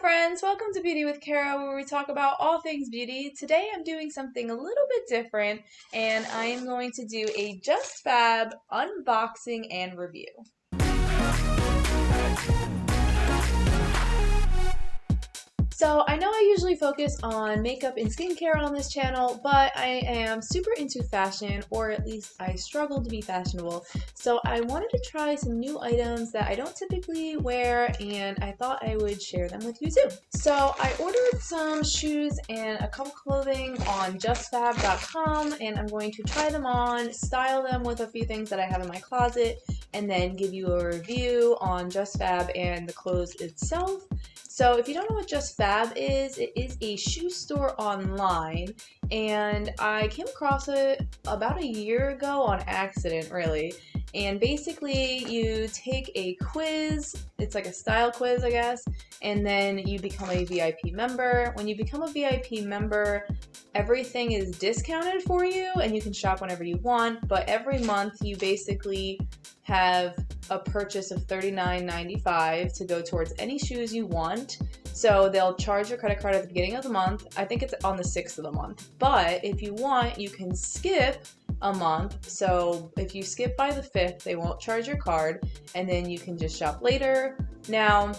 friends, welcome to Beauty with Karah, where we talk about all things beauty. Today I'm doing something a little bit different, and I am going to do a Just Fab unboxing and review. So I know I usually focus on makeup and skincare on this channel, but I am super into fashion, or at least I struggle to be fashionable. So I wanted to try some new items that I don't typically wear, and I thought I would share them with you too. So I ordered some shoes and a couple clothing on justfab.com, and I'm going to try them on, style them with a few things that I have in my closet, and then give you a review on Just Fab and the clothes itself. So if you don't know what Just Fab is, it is a shoe store online, and I came across it about a year ago on accident, really. And basically you take a quiz, it's like a style quiz, I guess, and then you become a VIP member. When you become a VIP member, everything is discounted for you and you can shop whenever you want, but every month you basically have a purchase of $39.95 to go towards any shoes you want. So they'll charge your credit card at the beginning of the month. I think it's on the 6th of the month. But if you want, you can skip a month. So if you skip by the 5th, they won't charge your card, and then you can just shop later. Now,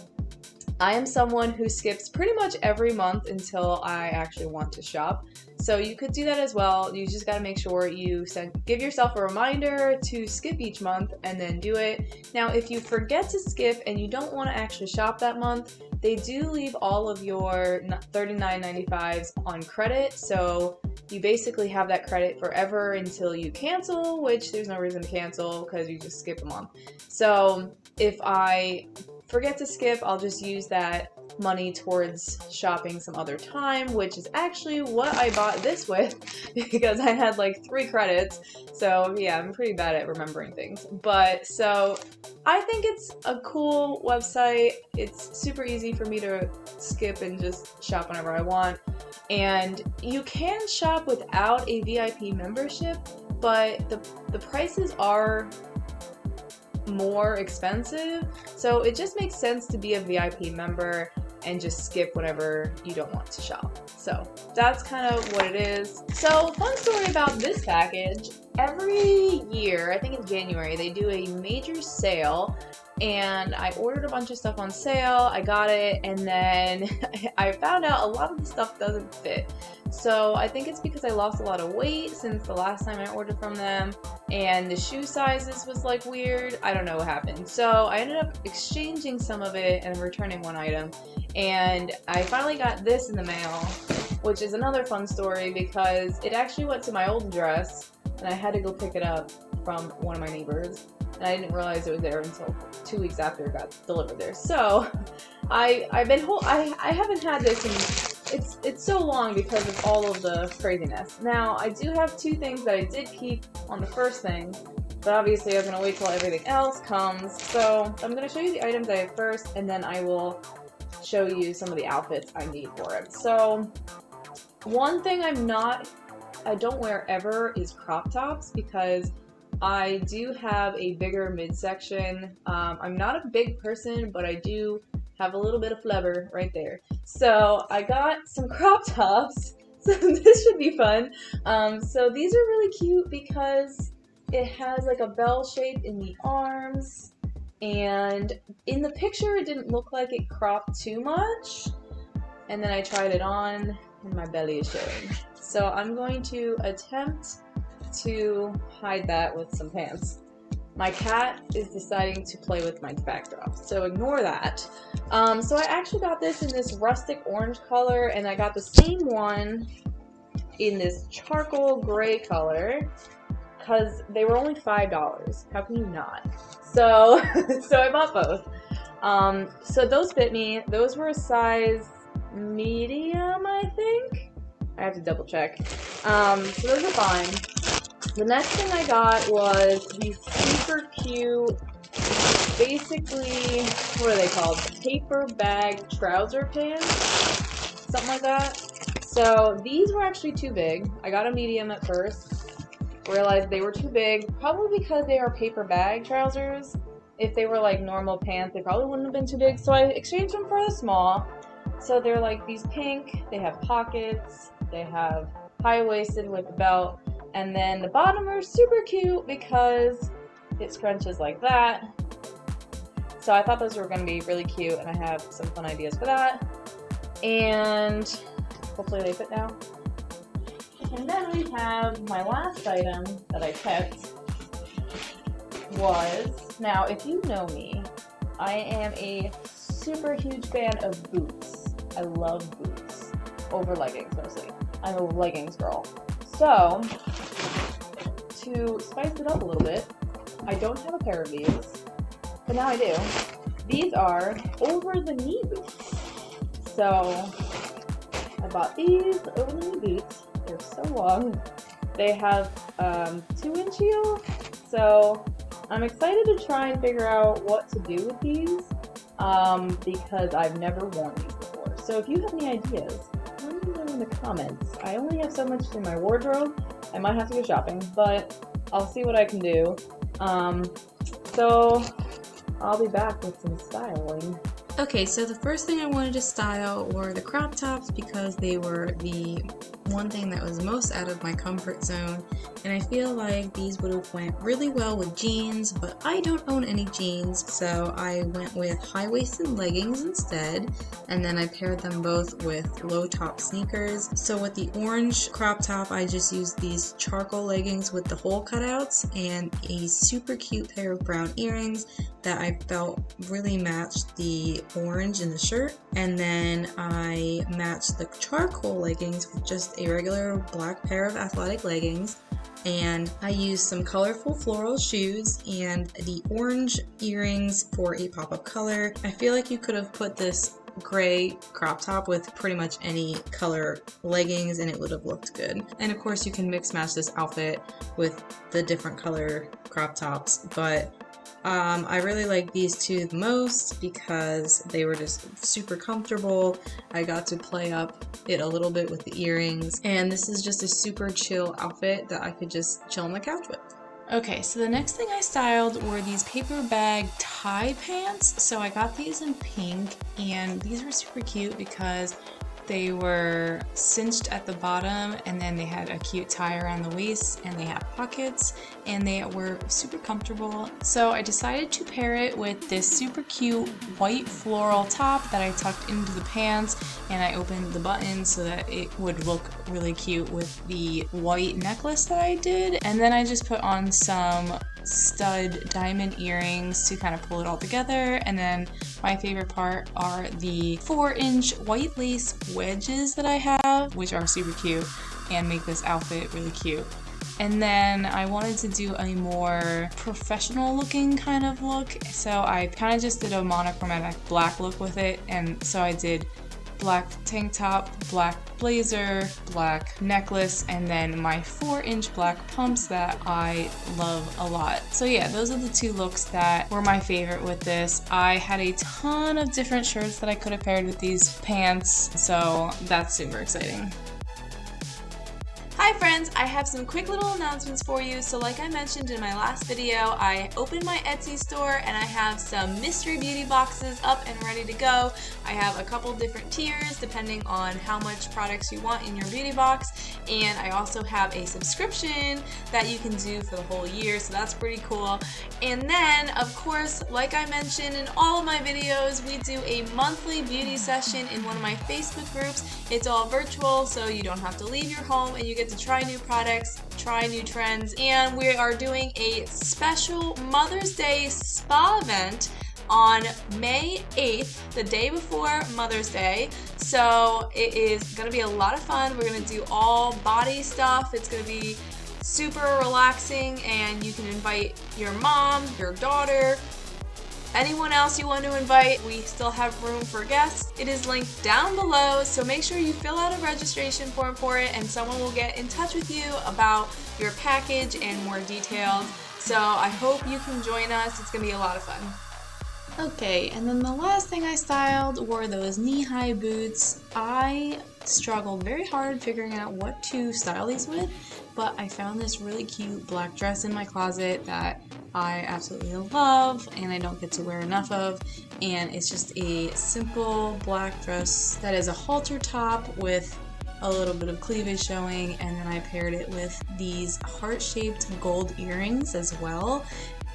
I am someone who skips pretty much every month until I actually want to shop. So you could do that as well. You just got to make sure you give yourself a reminder to skip each month and then do it. Now, if you forget to skip and you don't want to actually shop that month, they do leave all of your $39.95s on credit. So you basically have that credit forever until you cancel, which there's no reason to cancel because you just skip a month. So if I forget to skip, I'll just use that money towards shopping some other time, which is actually what I bought this with because I had like 3 credits. So yeah, I'm pretty bad at remembering things. But so I think it's a cool website. It's super easy for me to skip and just shop whenever I want. And you can shop without a VIP membership, but the prices are more expensive, so it just makes sense to be a VIP member and just skip whenever you don't want to shop. So that's kind of what it is. So fun story about this package: every year, I think in January, they do a major sale, and I ordered a bunch of stuff on sale. I got it, and then I found out a lot of the stuff doesn't fit. So I think it's because I lost a lot of weight since the last time I ordered from them, and the shoe sizes was like weird. I don't know what happened. So I ended up exchanging some of it and returning one item, and I finally got this in the mail, which is another fun story because it actually went to my old address, and I had to go pick it up from one of my neighbors, and I didn't realize it was there until 2 weeks after it got delivered there. So I haven't had this in it's so long because of all of the craziness. Now, I do have 2 things that I did keep on the first thing, but obviously I was going to wait till everything else comes. So I'm going to show you the items I have first, and then I will show you some of the outfits I need for it. So one thing I don't wear ever is crop tops because I do have a bigger midsection. I'm not a big person, but I do have a little bit of flubber right there. So I got some crop tops, so this should be fun. So these are really cute because it has like a bell shape in the arms, and in the picture it didn't look like it cropped too much, and then I tried it on and my belly is showing. So I'm going to attempt to hide that with some pants. My cat is deciding to play with my backdrop, so ignore that. So I actually got this in this rustic orange color, and I got the same one in this charcoal gray color because they were only $5. How can you not? So, so I bought both. So those fit me. Those were a size medium, I think. I have to double check. So those are fine. The next thing I got was these super cute, basically, what are they called? Paper bag trouser pants, something like that. So these were actually too big. I got a medium at first, realized they were too big, probably because they are paper bag trousers. If they were like normal pants, they probably wouldn't have been too big, so I exchanged them for a small. So they're like these pink, they have pockets, they have high-waisted with a belt, and then the bottom are super cute because it scrunches like that. So I thought those were going to be really cute, and I have some fun ideas for that. And hopefully they fit now. And then we have my last item that I picked was, now if you know me, I am a super huge fan of boots. I love boots over leggings mostly. I'm a leggings girl. So to spice it up a little bit, I don't have a pair of these, but now I do. These are over the knee boots. So I bought these over the knee boots. They're so long. They have 2-inch heel. So I'm excited to try and figure out what to do with these because I've never worn these before. So if you have any ideas, let me know in the comments. I only have so much in my wardrobe. I might have to go shopping, but I'll see what I can do. So I'll be back with some styling. Okay, so the first thing I wanted to style were the crop tops because they were the one thing that was most out of my comfort zone, and I feel like these would have went really well with jeans, but I don't own any jeans, so I went with high-waisted leggings instead, and then I paired them both with low-top sneakers. So with the orange crop top, I just used these charcoal leggings with the hole cutouts and a super cute pair of brown earrings that I felt really matched the orange in the shirt, and then I matched the charcoal leggings with just a regular black pair of athletic leggings, and I used some colorful floral shoes and the orange earrings for a pop of color. I feel like you could have put this gray crop top with pretty much any color leggings and it would have looked good. And of course you can mix match this outfit with the different color crop tops, but I really like these two the most because they were just super comfortable. I got to play up it a little bit with the earrings, and this is just a super chill outfit that I could just chill on the couch with. Okay, so the next thing I styled were these paper bag tie pants. So I got these in pink, and these were super cute because they were cinched at the bottom, and then they had a cute tie around the waist, and they have pockets, and they were super comfortable. So I decided to pair it with this super cute white floral top that I tucked into the pants, and I opened the buttons so that it would look really cute with the white necklace that I did. And then I just put on some stud diamond earrings to kind of pull it all together, and then my favorite part are the 4-inch white lace wedges that I have, which are super cute and make this outfit really cute. And then I wanted to do a more professional looking kind of look, so I kind of just did a monochromatic black look with it, and so I did black tank top, black blazer, black necklace, and then my 4-inch black pumps that I love a lot. So yeah, those are the two looks that were my favorite with this. I had a ton of different shirts that I could have paired with these pants, so that's super exciting. Hi friends, I have some quick little announcements for you. So like I mentioned in my last video, I opened my Etsy store and I have some mystery beauty boxes up and ready to go. I have a couple different tiers depending on how much products you want in your beauty box, and I also have a subscription that you can do for the whole year, so that's pretty cool. And then of course, like I mentioned in all of my videos, we do a monthly beauty session in one of my Facebook groups. It's all virtual, so you don't have to leave your home, and you get to try new products, try new trends, and we are doing a special Mother's Day spa event on May 8th, the day before Mother's Day. So it is going to be a lot of fun. We're going to do all body stuff. It's going to be super relaxing, and you can invite your mom, your daughter, anyone else you want to invite. We still have room for guests. It is linked down below, so make sure you fill out a registration form for it, and someone will get in touch with you about your package and more details. So I hope you can join us. It's going to be a lot of fun. Okay, and then the last thing I styled were those knee-high boots. I struggled very hard figuring out what to style these with but I found this really cute black dress in my closet that I absolutely love and I don't get to wear enough of, and it's just a simple black dress that is a halter top with a little bit of cleavage showing, and then I paired it with these heart-shaped gold earrings as well.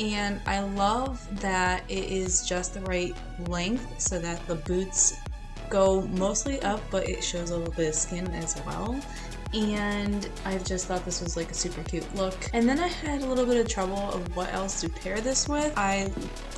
And I love that it is just the right length so that the boots go mostly up, but it shows a little bit of skin as well. And I just thought this was like a super cute look. And then I had a little bit of trouble of what else to pair this with. I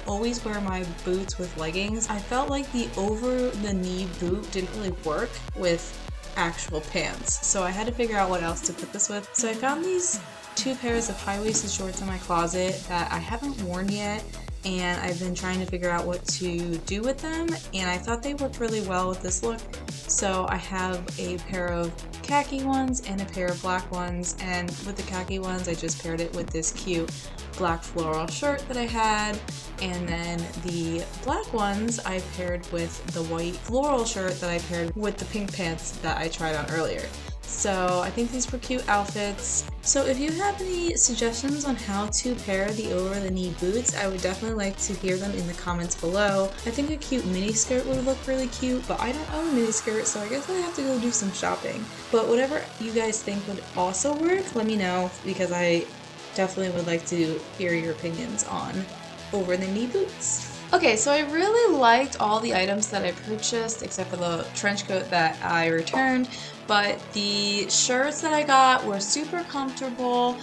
always wear my boots with leggings. I felt like the over the knee boot didn't really work with actual pants, so I had to figure out what else to put this with. So I found these two pairs of high-waisted shorts in my closet that I haven't worn yet, and I've been trying to figure out what to do with them, and I thought they worked really well with this look. So I have a pair of khaki ones and a pair of black ones, and with the khaki ones I just paired it with this cute black floral shirt that I had, and then the black ones I paired with the white floral shirt that I paired with the pink pants that I tried on earlier. So I think these were cute outfits. So if you have any suggestions on how to pair the over the knee boots, I would definitely like to hear them in the comments below. I think a cute mini skirt would look really cute, but I don't own a mini skirt, so I guess I have to go do some shopping. But whatever you guys think would also work, let me know, because I definitely would like to hear your opinions on over the knee boots. Okay, so I really liked all the items that I purchased except for the trench coat that I returned, but the shirts that I got were super comfortable.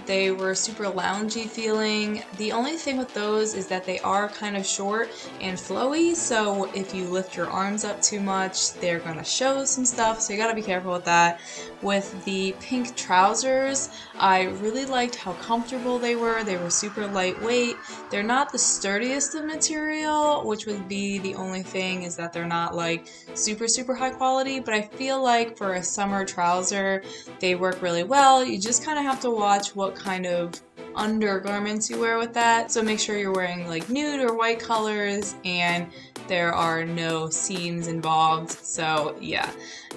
They were super loungy feeling. The only thing with those is that they are kind of short and flowy, so if you lift your arms up too much, they're gonna show some stuff, so you gotta be careful with that. With the pink trousers, I really liked how comfortable they were. They were super lightweight. They're not the sturdiest of material, which would be the only thing, is that they're not like super high quality, but I feel like for a summer trouser, they work really well. You just kind of have to watch what kind of undergarments you wear with that. So make sure you're wearing like nude or white colors and there are no seams involved. So yeah.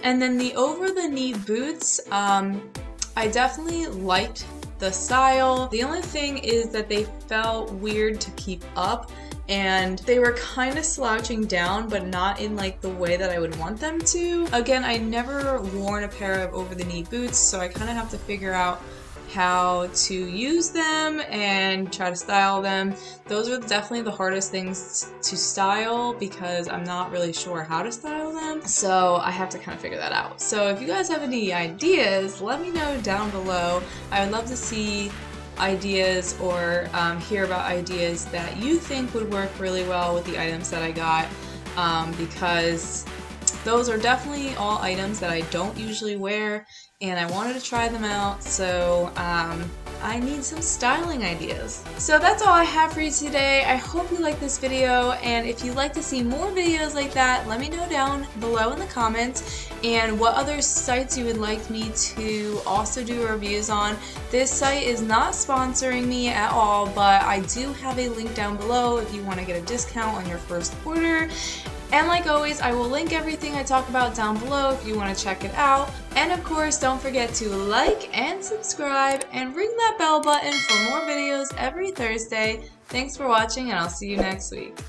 And then the over the knee boots, I definitely liked the style. The only thing is that they felt weird to keep up, and they were kind of slouching down, but not in like the way that I would want them to. Again, I never worn a pair of over the knee boots, so I kind of have to figure out how to use them and try to style them. Those are definitely the hardest things to style because I'm not really sure how to style them, so I have to kind of figure that out. So if you guys have any ideas, let me know down below. I would love to see ideas or hear about ideas that you think would work really well with the items that I got, because those are definitely all items that I don't usually wear and I wanted to try them out, so I need some styling ideas. So that's all I have for you today. I hope you liked this video, and if you'd like to see more videos like that, let me know down below in the comments, and what other sites you would like me to also do reviews on. This site is not sponsoring me at all, but I do have a link down below if you want to get a discount on your first order. And like always, I will link everything I talk about down below if you want to check it out. And of course, don't forget to like and subscribe and ring that bell button for more videos every Thursday. Thanks for watching, and I'll see you next week.